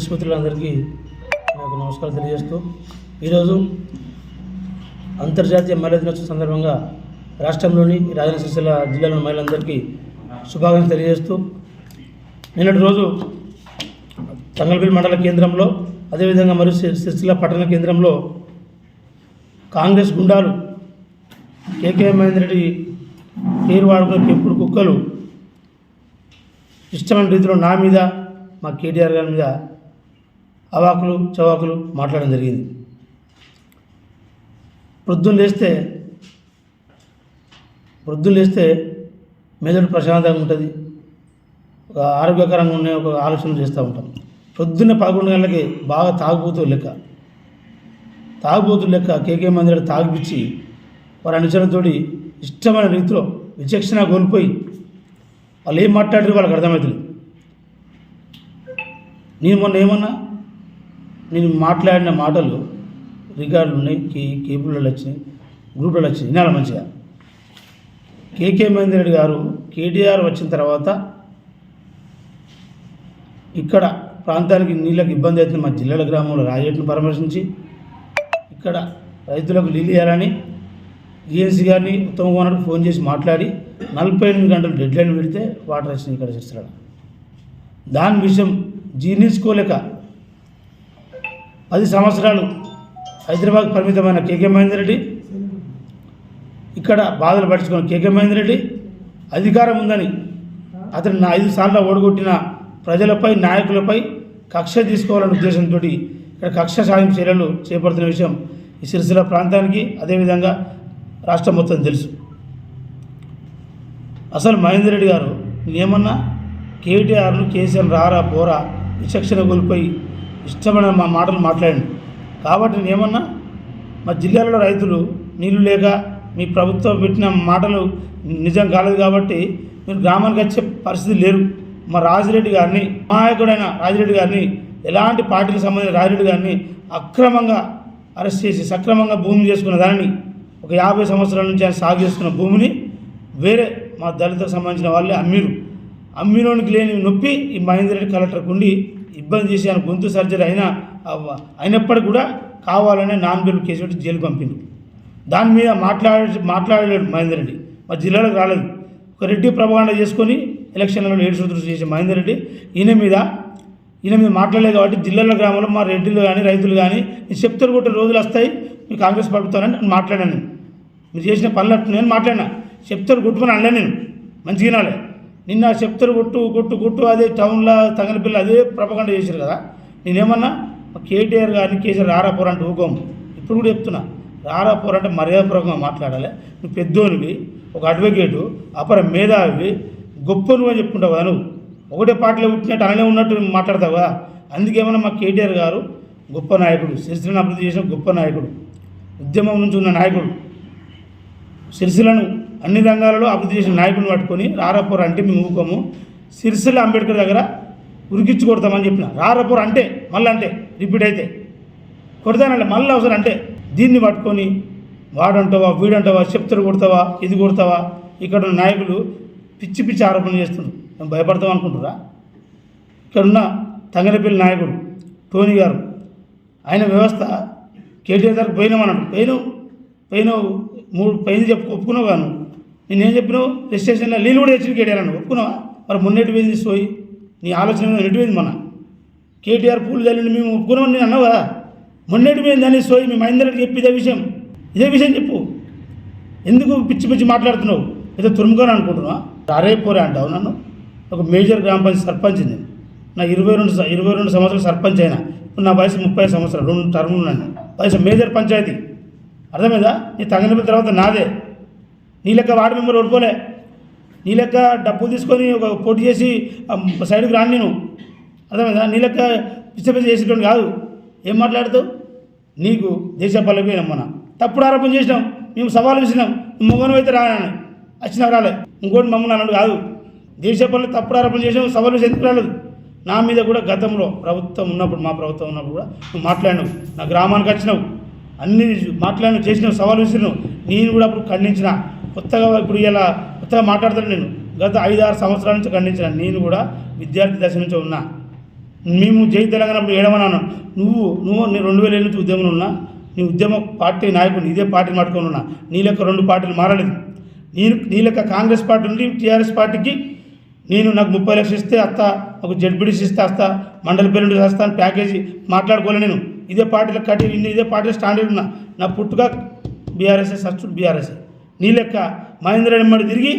Press మిత్రులందరికీ నాకు నమస్కారం తెలియజేస్తూ ఈరోజు అంతర్జాతీయ మహిళా దినోత్సవం సందర్భంగా రాష్ట్రంలోని రాజన్న సిరిసిల్ల జిల్లాలోని మహిళలందరికీ శుభాకాంక్షలు తెలియజేస్తూ నిన్నటి రోజు తంగళపల్లి మండల కేంద్రంలో అదేవిధంగా మరియు సిరిసిల్ల పట్టణ కేంద్రంలో కాంగ్రెస్ గుండాలు కేకే మహేందర్ రెడ్డి పేరు వాడుకునే పెంపుడు కుక్కలు ఇష్టమైన రీతిలో నా మీద మా కేటీఆర్ గారి మీద అవాకులు చవాకులు మాట్లాడడం జరిగింది. ప్రొద్దున లేస్తే మెదడు ప్రశాంతంగా ఉంటుంది, ఒక ఆరోగ్యకరంగా ఉండే ఒక ఆలోచన చేస్తూ ఉంటాం. పొద్దున్న 11 గంటలకి బాగా తాగుబోతు లెక్క కేకే మందిర తాగిపిచ్చి వారి అనుచరులతోటి ఇష్టమైన రీతిలో విచక్షణ కోల్పోయి వాళ్ళు ఏం మాట్లాడారు వాళ్ళకి అర్థమవుతుంది. నేను మొన్న ఏమన్నా నేను మాట్లాడిన మాటలు రికార్డులు ఉన్నాయి, కేబుల్లో వచ్చినాయి, గ్రూపులలో వచ్చినాయి, వినాలి మంచిగా. కేకే మహేందర్ రెడ్డి గారు కేటీఆర్ వచ్చిన తర్వాత ఇక్కడ ప్రాంతానికి నీళ్ళకి ఇబ్బంది అవుతుంది, మా జిల్లాల గ్రామంలో రాజేట్ను పరామర్శించి ఇక్కడ రైతులకు నీళ్ళు ఇవ్వాలని ఈఎన్సీ గారిని ఉత్తమ కుమార్కి ఫోన్ చేసి మాట్లాడి 48 గంటలు డెడ్ లైన్ పెడితే వాటర్ వచ్చినాయి ఇక్కడ చేస్తున్నాడు. దాని విషయం జీర్ణించుకోలేక 10 సంవత్సరాలు హైదరాబాద్ పరిమితమైన కేకే మహేందర్ రెడ్డి ఇక్కడ బాధలు పట్టించుకున్న కేకే మహేందర్ రెడ్డి అధికారం ఉందని అతను 5 సార్లు ఓడగొట్టిన ప్రజలపై నాయకులపై కక్ష తీసుకోవాలనే ఉద్దేశంతో ఇక్కడ కక్ష సాధింపు చర్యలు చేపడుతున్న విషయం ఈ సిరిసిల్ల ప్రాంతానికి అదేవిధంగా రాష్ట్రం మొత్తం తెలుసు. అసలు మహేందర్ రెడ్డి గారు నేనేమన్నా కేటీఆర్ను కేసీఆర్ రారా పోరా విచక్షణ కోల్పోయి ఇష్టమైన మా మాటలు మాట్లాడండి కాబట్టి నేనేమన్నా మా జిల్లాలో రైతులు నీళ్లు లేక మీ ప్రభుత్వం పెట్టిన మాటలు నిజం కాలేదు కాబట్టి మీరు గ్రామానికి వచ్చే పరిస్థితి లేరు. మా రాజిరెడ్డి గారిని నాయకుడైన రాజిరెడ్డి గారిని ఎలాంటి పార్టీకి సంబంధించిన రాజిరెడ్డి గారిని అక్రమంగా అరెస్ట్ చేసి సక్రమంగా భూమి చేసుకున్న దానిని ఒక 50 సంవత్సరాల నుంచి ఆయన సాగు చేసుకున్న భూమిని వేరే మా దళితులకు సంబంధించిన వాళ్ళే అమ్మినోనికి లేని నొప్పి ఈ మహేందర్ రెడ్డి కలెక్టర్కు ఉండి ఇబ్బంది చేసి ఆయన గొంతు సర్జరీ అయినప్పటికీ కూడా కావాలనే నాన్ బెయిల్ కేసు పెట్టి జైలు పంపిండు. దాని మీద మాట్లాడలేడు మహేందర్ రెడ్డి, మా జిల్లాలోకి రాలేదు. ఒక రెడ్డి ప్రభావండ చేసుకొని ఎలక్షన్లలో 7 సూత్రులు చేసే మహేందర్ రెడ్డి ఈయన మీద మాట్లాడలేదు కాబట్టి జిల్లాల గ్రామంలో మా రెడ్డిలు కానీ రైతులు కానీ నేను చెప్తారు కొట్టే రోజులు వస్తాయి మీ కాంగ్రెస్ ప్రభుత్వాన్ని నేను మాట్లాడాను. మీరు చేసిన పనులు నేను మాట్లాడినా చెప్తారు కొట్టుకుని అనలే నేను మంచిగా నాలే నిన్న చెప్తారు కొట్టు అదే టౌన్లో తంగలపిల్ల అదే ప్రపగండ చేశారు కదా. నేనేమన్నా కేటీఆర్ గారిని కేసీఆర్ రారాపోర అంటే ఊకోము. ఇప్పుడు కూడా చెప్తున్నా రారాపోర అంటే మర్యాదపూర్వకంగా మాట్లాడాలి. నువ్వు పెద్దోనివి, ఒక అడ్వకేటు, అపర మేధావి, గొప్ప నువ్వు అని చెప్పుకుంటావు కదా. నువ్వు ఒకటే పార్టీలో పుట్టినట్టు అనలే ఉన్నట్టు మాట్లాడతావా. అందుకేమన్నా మా కేటీఆర్ గారు గొప్ప నాయకుడు, సిరిసిల్లను అభివృద్ధి చేసిన గొప్ప నాయకుడు, ఉద్యమం నుంచి ఉన్న నాయకుడు, సిరిసిల్లను అన్ని రంగాలలో అభివృద్ధి చేసిన నాయకుడిని పట్టుకొని రారాపోర అంటే మేము ఊకోము. సిరిసిల్ల అంబేద్కర్ దగ్గర ఉరికిచ్చి కొడతామని చెప్పిన రారాపోర అంటే మళ్ళీ అంటే రిపీట్ అయితే కొడతానంటే మళ్ళీ అవసరం అంటే దీన్ని పట్టుకొని వాడంటావా వీడంటావా చెప్తారు కొడతావా ఇది కొడతావా. ఇక్కడ ఉన్న నాయకులు పిచ్చి ఆరోపణలు చేస్తున్నారు. మేము భయపడతాం అనుకుంటురా. ఇక్కడున్న తంగలపల్లి నాయకుడు టోనీ గారు ఆయన వ్యవస్థ కేటీఆర్ దగ్గర పోయినామన్నాడు. పోయింది ఒప్పుకున్నావు కాను. నేనేం చెప్పినావు రిజిస్ట్రేషన్లో నీళ్ళు కూడా తెచ్చి కేటీఆర్ అన్నావు ఒప్పుకున్నావా. మరి మొన్నటి పోయింది సోయి నీ ఆలోచన నెట్టిపోయింది. మొన్న కేటీఆర్ పూలు చల్లిండి మేము ఒప్పుకున్నామని నేను అన్నావు కదా. మొన్నటి పోయింది అని సోయి మీ మహేందర్ రెడ్డి చెప్పి ఇదే విషయం చెప్పు. ఎందుకు పిచ్చి మాట్లాడుతున్నావు? ఏదో తురుముకొని అనుకుంటున్నావా? అరే పోరే అంటావు నన్ను. ఒక మేజర్ గ్రామ పంచాయతీ సర్పంచ్ నేను. నా 22 సంవత్సరాలు సర్పంచ్ అయినా. ఇప్పుడు నా వయసు 30 సంవత్సరాలు, 2 టర్ములు నన్ను వయసు మేజర్ పంచాయతీ. అర్థమైందా? నీ తంగనపల్లి తర్వాత నాదే. నీ లెక్క వార్డు మెంబర్ ఓడిపోలే. నీ లెక్క డబ్బులు తీసుకొని ఒక పోటీ చేసి సైడ్కి రాను నేను. అర్థమైందా? నీ లెక్క పిచ్చ చేసేటోడు కాదు. ఏం మాట్లాడుతావు? నీకు దేశ పల్లెపోయినాం మన తప్పుడు ఆరోపణ చేసినాం. మేము సవాలు విసినాం. మొగను అయితే రానని వచ్చినా రాలే. ఇంకోటి మమ్మల్ని అన్నాడు కాదు. దేశ పల్లె తప్పుడు ఆరోపణ చేసినాం, సవాలు విసి ఎందుకు రాలేదు. నా మీద కూడా గతంలో ప్రభుత్వం ఉన్నప్పుడు మా ప్రభుత్వం ఉన్నప్పుడు కూడా నువ్వు మాట్లాడినావు. నా గ్రామానికి వచ్చినావు, అన్ని మాట్లాడిన చేసినావు, సవాలు విసిరినావు. నేను కూడా అప్పుడు ఖండించిన. కొత్తగా ఇప్పుడు ఇలా కొత్తగా మాట్లాడతాను. నేను గత 5-6 సంవత్సరాల నుంచి ఖండించిన. నేను కూడా విద్యార్థి దశ నుంచి ఉన్నా. మేము జై తెలంగాణ అప్పుడు ఏడమన్నాను. నువ్వు నేను 2000 నుంచి ఉద్యమంలో ఉన్నా, నీ ఉద్యమ పార్టీ నాయకుడు ఇదే పార్టీని పట్టుకొని ఉన్నా. నీ లెక్క 2 పార్టీలు మారలేదు. నీ లెక్క కాంగ్రెస్ పార్టీ నుండి టీఆర్ఎస్ పార్టీకి నాకు 30 లక్షలు ఇస్తే అత్త, ఒక జడ్పీడీసీ ఇస్తే వస్తా, మండల పేరు చేస్తాను, ప్యాకేజీ మాట్లాడుకోలే. నేను ఇదే పార్టీలో కట్టి ఇదే పార్టీలో స్టాండర్డ్ ఉన్నా. నా పుట్టుక బీఆర్ఎస్ఏ, సచ్చుడు బీఆర్ఎస్ఏ. నీ లెక్క మహేంద్ర రెడ్డి తిరిగి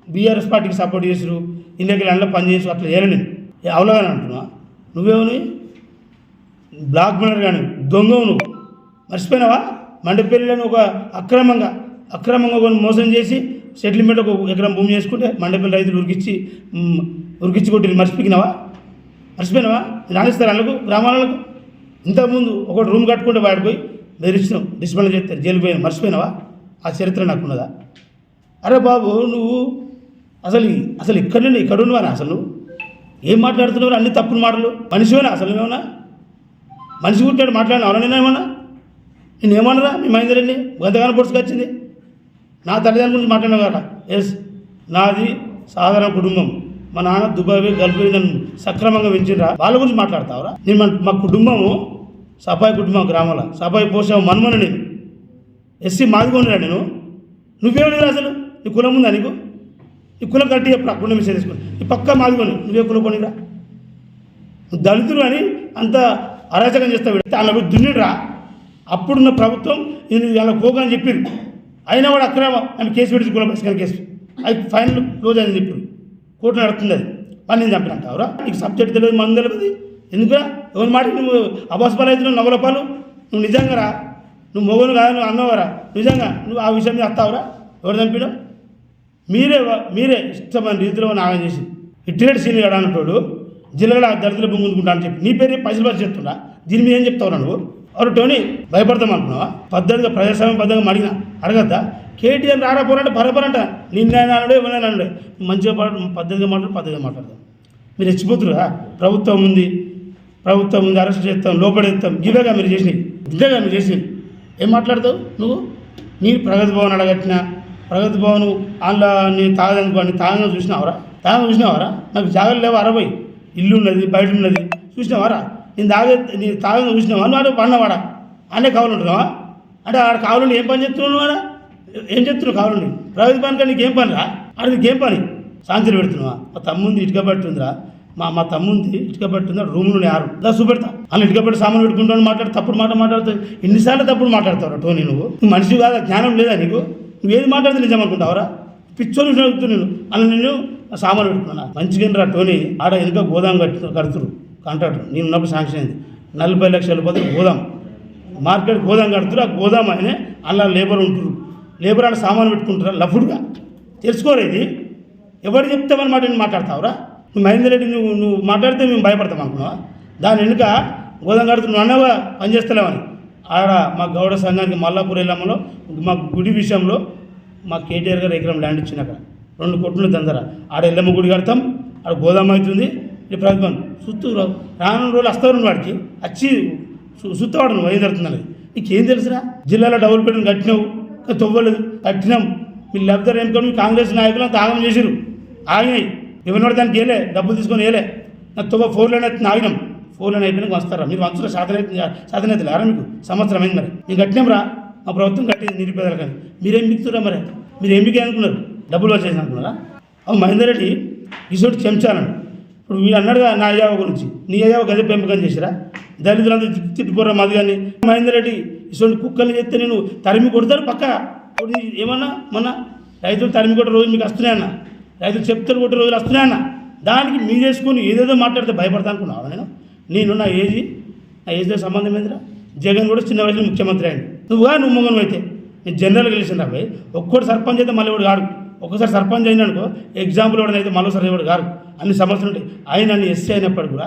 బీఆర్ఎస్ పార్టీకి సపోర్ట్ చేసారు, ఇళ్ళకి అందులో పనిచేసి అట్లా చేయలే. నేను అవలగానే అంటున్నా. నువ్వేమని బ్లాక్ మెయిలర్ కానీ దొంగవు నువ్వు మర్చిపోయినావా? మండపల్లిలో ఒక అక్రమంగా కొన్ని మోసం చేసి సెటిల్మెంట్ ఒక ఎకరం భూమి చేసుకుంటే మండపల్లి రైతులు ఉరికిచ్చి కొట్టి మర్చిపోయినావా? రాణిస్తారు వాళ్ళకు గ్రామాలకు. ఇంతకుముందు ఒక రూమ్ కట్టుకుంటే వాడికి పోయి బెదిరించినావు, డిస్మెంట్ చేస్తారు, జైలు పోయినా. మర్చిపోయినావా? ఆ చరిత్ర నాకు ఉన్నదా? అరే బాబు, నువ్వు అసలు ఇక్కడ ఉన్నవానా? అసలు నువ్వు ఏం మాట్లాడుతున్నావు? అన్ని తప్పుడు మాటలు. మనిషివేనా అసలు? నువ్వేమన్నా మనిషి కుట్టాడు మాట్లాడినావు? నేనేమన్నా నేనేమన్నారా? మీ మహేందరెడ్డి గంతగానో పొడుచుకొచ్చింది. నా తల్లిదండ్రుల గురించి మాట్లాడినావు కదా. ఎస్, నాది సాధారణ కుటుంబం. మా నాన్న దుబాయ్ గల్ఫ్ నన్ను సక్రమంగా పెంచినరా, వాళ్ళ గురించి మాట్లాడతావురా? నేను మా కుటుంబము సఫాయి కుటుంబం, గ్రామంలో సఫాయి పోసావు మన్మను. నేను ఎస్సీ మాదిగొనిరా. నువ్వేమని అసలు? నీ కులం ఉందా నీకు? ఈ కులం కట్టి ఎప్పుడు అక్కడ మిషన్ తీసుకుని ఈ పక్క మాదిగొని నువ్వే కులం కొనిరా? దళితులు అని అంత అరాచకం చేస్తావు. అలా దున్నిరా. అప్పుడున్న ప్రభుత్వం నేను అలా పోగా అని చెప్పారు. అయినా కూడా అక్కడ ఆమె కేసు పెట్టి కుల బస్కర్ కేసు అది ఫైనల్ క్లోజ్ అని చెప్పారు. కోర్టు నడుస్తుంది. అది వాళ్ళు నేను చంపినంటావురా? నీకు సబ్జెక్ట్ తెలియదు, మనం తెలియదు. ఎందుకురా? ఎవరి మాట నువ్వు అబాస్పాలు అవుతున్నావు, నవలపాలు. నువ్వు నిజంగా రా, నువ్వు మొగలు కాదు, నువ్వు అన్నవరా? నిజంగా నువ్వు ఆ విషయం మీద వస్తావురా? ఎవరు చంపినావు? మీరే ఇష్టమైన రీతిలో నాగం చేసి ఇట్టిరెడ్డి సీనియర్ గడ అన్నట్టు జిల్లాలో దళితులు ముందుకుంటా అని చెప్పి నీ పేరు పైసలు పరిచి చెప్తున్నా. దీని మీద ఏం చెప్తావురా నువ్వు? ఎవరు టోనీ భయపడతాం అనుకున్నావా? పద్ధతిగా ప్రజాస్వామ్యం పద్ధతిగా అడగద్దా? కేటీఆర్ రారా పోరంటే బరబరంట. నిన్నైనా అన్నాడు, ఎవరైనా అన్నాడు. మంచిగా పద్ధతిగా మాట్లాడతాం. మీరు రెచ్చిపోతురా? ప్రభుత్వం ఉంది, అరెస్ట్ చేస్తాం, లోపడేస్తాం. ఇవేగా మీరు చేసినవి. ఏం మాట్లాడతావు నువ్వు? నీ ప్రగతి భవన్ అడగట్టినా ప్రగతి భవన్ అందులో నీ తాగదని చూసినావరా? నాకు జాగ్రత్త లేవా? 60 ఇల్లు ఉన్నది, బయట ఉన్నది, చూసినావారా? నీ తాగంగా చూసినావా? నువ్వు పడినవాడా? అనే కావాలి ఉంటున్నావా? అంటే ఆడ కావాలండి ఏం పని చెప్తున్నావు? వాడా ఏం చెప్తున్నావు? కావాలండి ప్రగతి భవన్ కానీ నీకేం పని రా? నీకేం పని? శాంతిని పెడుతున్నావా? మా తమ్ముంది ఇటుక పట్టుందిరా. మా తమ్ముంది ఇటుక పట్టుందా? రూమ్లో 6 చూపెడతా. అలా ఇటుక పెట్టి సామాన్ పెట్టుకుంటాను తప్పుడు మాట్లాడుతావు. ఎన్నిసార్లు తప్పుడు మాట్లాడతావురా టోనీ? నువ్వు మనిషి కాదా? జ్ఞానం లేదా నీకు? నువ్వేది మాట్లాడితే నిజం అనుకుంటావురా? పిచ్చోని నేను అలా నేను సామాన్ పెట్టుకున్నా. మంచిగా రా టోనీ. ఆడ వెనుక గోదాం కడుతురు కాంట్రాక్టర్. నేను ఉన్నప్పుడు శాంక్షన్ అయింది 40 లక్షల రూపాయలు గోదాం. మార్కెట్ గోదాం కడుతురు. ఆ గోదాం ఆయనే అలా లేబర్ ఉంటురు. లేబర్ ఆడ సామాన్ పెట్టుకుంటారా? లఫుడ్గా తెలుసుకోరేది. ఎవరు చెప్తామని మాట నేను మాట్లాడతావురా? నువ్వు మహేందర్ రెడ్డి నువ్వు మాట్లాడితే మేము భయపడతాం అనుకున్నావా? దాని వెనుక గోదాం కడుతురు అన్నవా పనిచేస్తలేమని. ఆడ మా గౌడ సంఘానికి మల్లాపూర్ ఎల్లమ్మలో మా గుడి విషయంలో మా కేటీఆర్ గారు ఎకరం ల్యాండ్ ఇచ్చిన అక్కడ 2 కోట్లు దందర. ఆడ ఎల్లమ్మ గుడి కడతాం, ఆడ గోదాం అవుతుంది. ఇది ప్రతిభను సుత్తు రాను రోజులు వస్తావు వాడికి వచ్చి సుత్తవాడు నువ్వు ఏం జరుగుతుందని. నీకేం తెలుసురా? జిల్లాలో డబుల్ బెడ్రూమ్ కట్టినావు, తవ్వలేదు. కట్టినాం. మీరు లేకపోతే ఏనుకొని మీ కాంగ్రెస్ నాయకులు అంతా ఆగం చేసిరు. ఆగినాయి. ఎవరినోడు దానికి వేయలే, డబ్బులు తీసుకొని వేయలే. నాకు 4 లైన్ అయితే ఆగినాం. 4 లైన్ అయిపోయినాక వస్తారా? మీరు వంచులో సాధనైతే లేరా? మీకు సంవత్సరం అయింది. మరి నేను కట్టినాం రా. మా ప్రభుత్వం కట్టింది నిరుపేదలు. కానీ మీరేం బిక్తురా? మరి మీరు ఏం బిక్కి అనుకున్నారు? డబ్బులు వచ్చేసి అనుకున్నారా? మహేందర్ రెడ్డి ఇసోటి చెంచాలను. ఇప్పుడు వీడు అన్నాడుగా నా అయ్యావ గురించి. నీ అయ్యావ గదే పెంపకం చేసిరా? దళితులంతా తిట్టుకోరా మాది. కానీ మహేందర్ రెడ్డి ఇసోటి కుక్కలు చేస్తే నేను తరిమి కొడతాను పక్క. ఏమన్నా మొన్న రైతులు తరిమి కొట్టే రోజులు మీకు వస్తున్నాయి అన్న, రైతులు చెప్తారు కొట్టే రోజులు వస్తున్నాయి అన్న. దానికి మీరు వేసుకొని ఏదేదో మాట్లాడితే భయపడతా అనుకున్నావా? నేను నా ఏజ్తో సంబంధం ఏందిరా? జగన్ కూడా చిన్న వయసులో ముఖ్యమంత్రి అయింది. నువ్వు మొగను అయితే నేను జనరల్గా గెలిచిన రాబోయే. ఒక్కటి సర్పంచ్ అయితే మళ్ళీ వాడు కాడు. ఒక్కసారి సర్పంచ్ అయినానుకో ఎగ్జాంపుల్ వాడనైతే మళ్ళీసారి ఎవడు కాదు. అన్ని సమస్యలు ఉంటాయి. ఆయన నన్ను ఎస్సీ అయినప్పుడు కూడా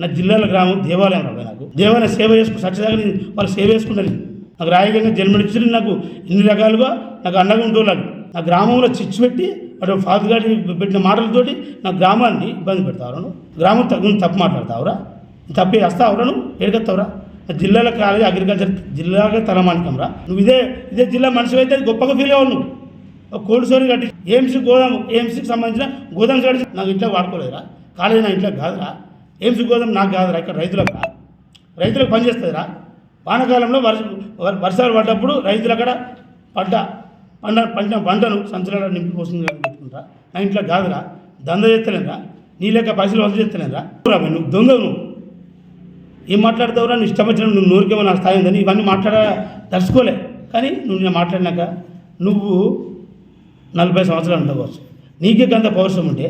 నా జిల్లాల గ్రామం దేవాలయం రాబోయే. నాకు దేవాలయం సేవ చేసుకుని సత్యదాకా వాళ్ళు సేవ చేసుకుంటారు. నాకు రాయగంగా జన్మనిచ్చి నాకు ఇన్ని రకాలుగా నాకు అండగా ఉంటోళ్ళు. నా గ్రామంలో చిచ్చు పెట్టి అటు ఫాదర్ గారి పెట్టిన మాటలతోటి నా గ్రామాన్ని ఇబ్బంది పెడతావురా? గ్రామం తప్పు మాట్లాడతావురా? తప్పి వస్తావురా? నువ్వు ఏడుకొస్తావురా? జిల్లాల కాలేజ్ అగ్రికల్చర్ జిల్లాగా తలమానికం రా. నువ్వు ఇదే జిల్లా మనిషి అయితే గొప్పగా ఫీల్ అవ్వను. నువ్వు కోల్డ్ స్టోరేజ్ కట్టి ఏఎంసీకి సంబంధించిన గోదాం కట్టి నాకు ఇంట్లో వాడుకోలేదురా. కాలేజ్ నా ఇంట్లో కాదురా. ఏం సుఖోదం నాకు కాదురా, ఇక్కడ రైతులకు పని చేస్తుందిరా. వానాకాలంలో వర్షాలు పడ్డప్పుడు రైతులు అక్కడ పంటను సంచులలో నింపి పోస్తుంది కానీ పెట్టుకుంటారా. నా ఇంట్లో కాదురా, దంద చేస్తలేనురా, నీ లెక్క పైసలు వసూలు చేస్తలేనురా. నువ్వు దొంగ, నువ్వు ఏం మాట్లాడతావురా, నువ్వు ఇష్టం వచ్చిన నువ్వు నోరికేమో నా స్థాయి ఉందని ఇవన్నీ దర్చుకోలే. కానీ నువ్వు నేను మాట్లాడినాక నువ్వు 40 సంవత్సరాలు ఉండవచ్చు, నీకే అంత పౌరుషం ఉంటే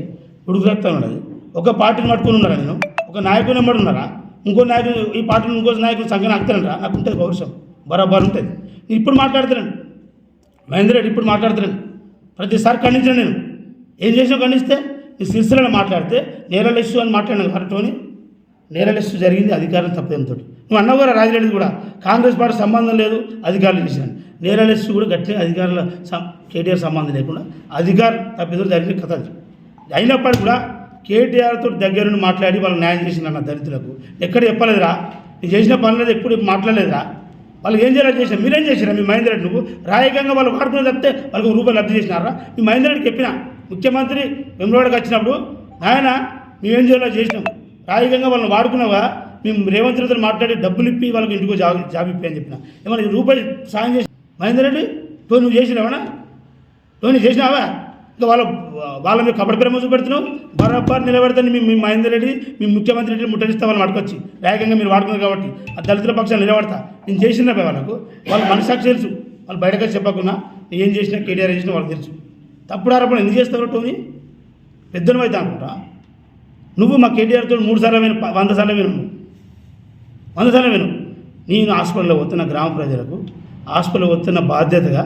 ఉడుకు రక్తం ఉన్నది. ఒక పార్టీని పట్టుకుని ఉన్నారా, నేను ఒక నాయకుని వెంబడి ఉన్నారా, ఇంకో నాయకుడు ఈ పార్టీని ఇంకో నాయకుడు సంఖ్యను ఆగుతానంటారా. నాకు ఉంటుంది పౌరుషం, బరాబర్ ఉంటుంది. నేను ఇప్పుడు మాట్లాడుతున్నాను మహేందర్ రెడ్డి, ఇప్పుడు మాట్లాడుతున్నాను. ప్రతిసారి ఖండించాను నేను. ఏం చేసినా ఖండిస్తే ఈ సిరిసిల్లలో మాట్లాడితే నేరల్ ఇష్యూ అని మాట్లాడినాను కరెక్ట్ని. నేరల్ ఇష్యూ జరిగింది అధికారం తప్పేంతో. నువ్వు అన్నావు కూడా రాజిరెడ్డి కూడా కాంగ్రెస్ పార్టీ సంబంధం లేదు అధికారులు చేసినాను. నేరల్ ఇష్యూ కూడా గట్టిగా అధికారుల కేటీఆర్ సంబంధం లేకుండా అధికారం తప్పిదో జరిగిన కథ. అయినప్పటికీ కూడా కేటీఆర్తో దగ్గరుండి మాట్లాడి వాళ్ళు న్యాయం చేసిన దళితులకు ఎక్కడ చెప్పలేదురా. నేను చేసిన పనులేదు ఎప్పుడు మాట్లాడలేదురా. వాళ్ళు ఏం చేయాలి చేసినా, మీరేం చేసినా. మీ మహేందర్ రెడ్డి నువ్వు రాయకంగా వాళ్ళు వాడుకుని తప్పితే వాళ్ళకి ₹1 లబ్ధి చేసినారా. మీ మహేందర్ రెడ్డికి చెప్పిన ముఖ్యమంత్రి వెంబడికి వచ్చినప్పుడు నాయన మేమేం చేయాలో చేసినాం, రాయకంగా వాళ్ళని వాడుకున్నావా, మేము రేవంత్ రెడ్డితో మాట్లాడి డబ్బులు ఇప్పి వాళ్ళకి ఇంటికి జాబ్ ఇప్పి అని చెప్పిన. ఏమన్నా ₹1 సాయం చేసి మహేందర్ రెడ్డి నువ్వు చేసినావా, నువ్వు చేసినావా. ఇంకా వాళ్ళ మీరు కబడి ప్రేమ చూపెడుతున్నావు, బరాబర్ నిలబెడతాను. మీ మహేందర్ రెడ్డి మీ ముఖ్యమంత్రి రెడ్డి ముట్టడిస్తా వాళ్ళని పట్టుకొచ్చి రాయకంగా మీరు వాడుకున్నారు కాబట్టి ఆ దళితుల పక్షాన్ని నిలబడతా. నేను చేసిన వాళ్ళకు వాళ్ళ మనసాక్షి తెలుసు. వాళ్ళు బయటకు చెప్పకుండా నేను ఏం చేసినా కేటీఆర్ చేసినా వాళ్ళకి తెలుసు. తప్పుడు ఆరోపణ ఎందుకు చేస్తావు టోనీ, పెద్దను అయితే అనుకుంటా. నువ్వు మా కేటీఆర్తో 3 సార్లు విను, 100 సార్లు విను, 100 సార్లు విను. నేను హాస్పిటల్లో వస్తున్న గ్రామ ప్రజలకు హాస్పిటల్లో వస్తున్న బాధ్యతగా